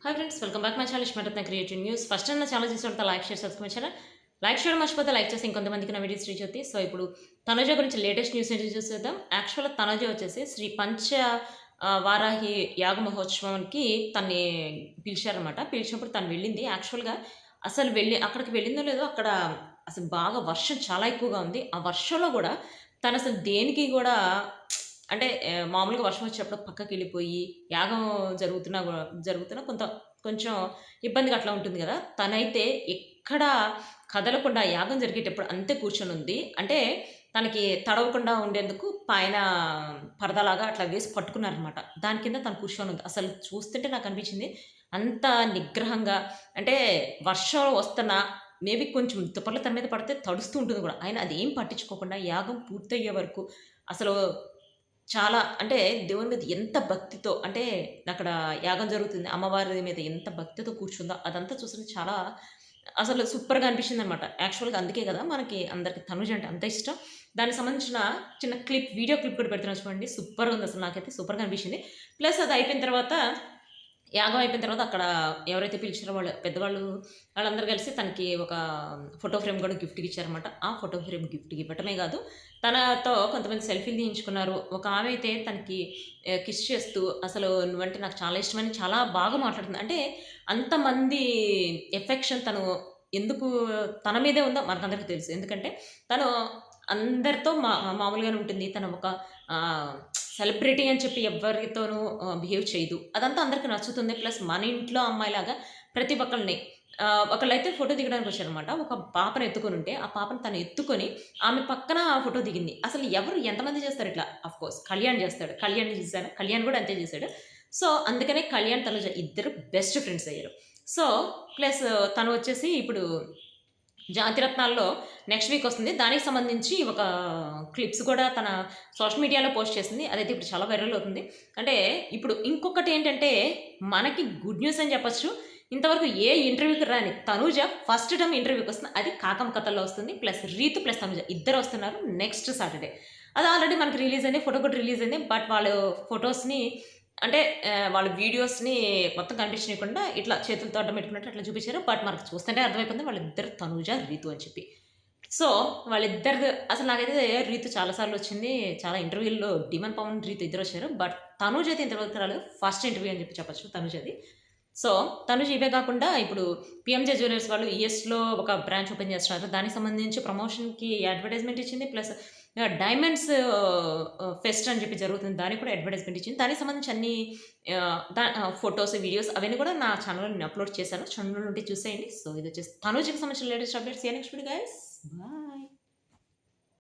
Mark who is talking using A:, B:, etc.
A: Hi friends, welcome back my channel Ishmaratna creative news. First నా channel చూసిన like share subscribe channel like చేయడం మర్చిపోతే like చేసి ఇంకొంతమందికి నా వీడియోస్ రీచ్ అవుతాయి. సో ఇప్పుడు తనుజ గురించి లేటెస్ట్ న్యూస్ ఏంటి చూసేద్దాం. యాక్చువల్గా తనుజ వచ్చేసి శ్రీ పంచ వారాహి యాగ మహోత్సవానికి తన్ని పిలిచారనమాట. పిలిచినప్పుడు తను వెళ్ళింది. యాక్చువల్గా అసలు అక్కడికి వెళ్ళిందో లేదో అక్కడ అసలు బాగా వర్షం చాలా ఎక్కువగా ఉంది. ఆ వర్షంలో కూడా తను అసలు దేనికి కూడా అంటే మామూలుగా వర్షం వచ్చేటప్పుడు పక్కకెళ్ళిపోయి, యాగం జరుగుతున్నా కొంచెం ఇబ్బందిగా అట్లా ఉంటుంది గదా! తనైతే ఎక్కడా కదలకుండా యాగం జరిగేటప్పుడు అంతే కూర్చొనుంది. అంటే తనకి తడవకుండా ఉండేందుకు పైన పరదాలాగా అట్లా వేసి కట్టుకున్నారనమాట. దాని కింద తను కూర్చొనుంది. అసలు చూస్తుంటే నాకనిపించింది అంత నిగ్రహంగా అంటే వర్షం వస్తున్నా మేబీ కొంచెం తుపర్లు తన మీద పడితే తడుస్తూ ఉంటుంది గూడా. అయినా అదేం పట్టించుకోకుండా యాగం పూర్తయ్యే వరకు అసలు చాలా అంటే దేవుని మీద ఎంత భక్తితో అంటే అక్కడ యాగం జరుగుతుంది. అమ్మవారి మీద ఎంత భక్తితో కూర్చుందో అదంతా చూస్తుంటే చాలా అసలు సూపర్‌గా అనిపించిందనమాట. యాక్చువల్‌గా అందుకే గదా! మనకి అందరికి తనుజ అంటే అంత ఇష్టం. దానికి సంబంధించిన చిన్న వీడియో క్లిప్ కూడా పెడుతున్నా చూడండి. సూపర్‌గా ఉంది అసలు నాకైతే సూపర్‌గా అనిపించింది. ప్లస్ అది అయిపోయిన తర్వాత యాగం అయిపోయిన తర్వాత అక్కడ ఎవరైతే పిలిచారో పెద్దవాళ్ళు వాళ్ళందరూ కలిసి తనకి ఒక ఫోటో ఫ్రేమ్ కూడా గిఫ్ట్‌గా ఇచ్చారనమాట. ఆ ఫోటో ఫ్రేమ్ గిఫ్ట్‌గా ఇవ్వటమే కాదు, తనతో కొంతమంది సెల్ఫీలు తీయించుకున్నారు. ఒక ఆమె అయితే తనకి కిస్ చేస్తూ అసలు నువ్వంటే నాకు చాలా ఇష్టమని చాలా బాగా మాట్లాడుతుంది. అంటే అంతమంది ఎఫెక్షన్ తను ఎందుకు తన మీదే ఉందో మనకందరికీ తెలుసు. ఎందుకంటే తను అందరితో మామూలుగానే ఉంటుంది. తను ఒక ఆహ్, సెలబ్రిటీ అని చెప్పి ఎవ్వరితోనూ బిహేవ్ చేయదు. అదంతా అందరికి నచ్చుతుంది. ప్లస్ మన ఇంట్లో అమ్మాయిలాగా ప్రతి ఒక్కళ్ళని ఒకళ్ళైతే ఫోటో దిగడానికొచ్చారనమాట. ఒక పాపను ఎత్తుకొనుంటే, ఆ పాపను తను ఎత్తుకొని ఆమె పక్కన ఫోటో దిగింది. అసలు ఎవరు ఎంతమంది చేస్తారు ఇట్లా? ఆఫ్‌కోర్స్ కళ్యాణ్ చేస్తాడు. కళ్యాణ్‌ని చూసారా? కళ్యాణ్ కూడా అంతే చేశాడు. సో, అందుకనే కళ్యాణ్, తనుజ ఇద్దరు బెస్ట్ ఫ్రెండ్స్ అయ్యారు. సో, ప్లస్ తను వచ్చేసి ఇప్పుడు జాతిరత్నాల్లో నెక్స్ట్ వీక్ వస్తుంది. దానికి సంబంధించి ఒక క్లిప్స్ కూడా తన సోషల్ మీడియాలో పోస్ట్ చేసింది. అదైతే ఇప్పుడు చాలా వైరల్ అవుతుంది. అంటే ఇప్పుడు ఇంకొకటేంటంటే, మనకి గుడ్ న్యూస్ అని చెప్పొచ్చు. ఇంతవరకు ఏ ఇంటర్వ్యూకి రాని తనూజ ఫస్ట్ టైమ్ ఇంటర్వ్యూకొస్తుంది. అది 'కాకమ్మ కథల్లో' వస్తుంది. ప్లస్ రీతు ప్లస్ తనూజ ఇద్దరు వస్తున్నారు నెక్స్ట్ సాటర్‌డే. అది ఆల్రెడీ మనకి రిలీజ్ అయింది. ఫోటో కూడా రిలీజ్ అయింది. బట్ వాళ్ళు ఫోటోస్‌ని అంటే వాళ్ళ వీడియోస్‌ని మొత్తం కనిపించనీయకుండా ఇట్లా చేతులతో అడ్డం పెట్టుకున్నట్టు అట్లా చూపించారు. బట్ మనకు చూస్తుంటే అర్థమైపోయింది వాళ్ళిద్దరు తనూజ, రీతు అని చెప్పి. సో, వాళ్ళిద్దరిది అసలు నాకైతే రీతు చాలా సార్లు వచ్చింది. చాలా ఇంటర్వ్యూల్లో 'డిమన్ పవన్', రీతు ఇద్దరొచ్చారు. బట్ తనూజ అయితే ఇంతవరకు రాలేదు. ఫస్ట్ ఇంటర్వ్యూ అని చెప్పి చెప్పొచ్చు తనూజది. సో, తనుజ ఇవే కాకుండా ఇప్పుడు 'పీఎంజే జ్యువెలర్స్' వాళ్ళు యూఎస్‌లో ఒక బ్రాంచ్ ఓపెన్ చేస్తున్నారు. దానికి సంబంధించి ప్రమోషన్‌కి అడ్వర్టైజ్‌మెంట్ ఇచ్చింది. ప్లస్ డైమండ్స్ ఫెస్ట్ అని చెప్పి జరుగుతుంది. దానికి కూడా అడ్వర్టైజ్‌మెంట్ ఇచ్చింది. దానికి సంబంధించి అన్ని ఫోటోస్, వీడియోస్ అవన్నీ కూడా నా ఛానెల్‌లో నేను అప్‌లోడ్ చేశాను. ఛానెల్ ఉంటే చూసేయండి. సో, ఇదొచ్చేసి తనుజకి సంబంధించిన latest updates. See you next video guys. Bye.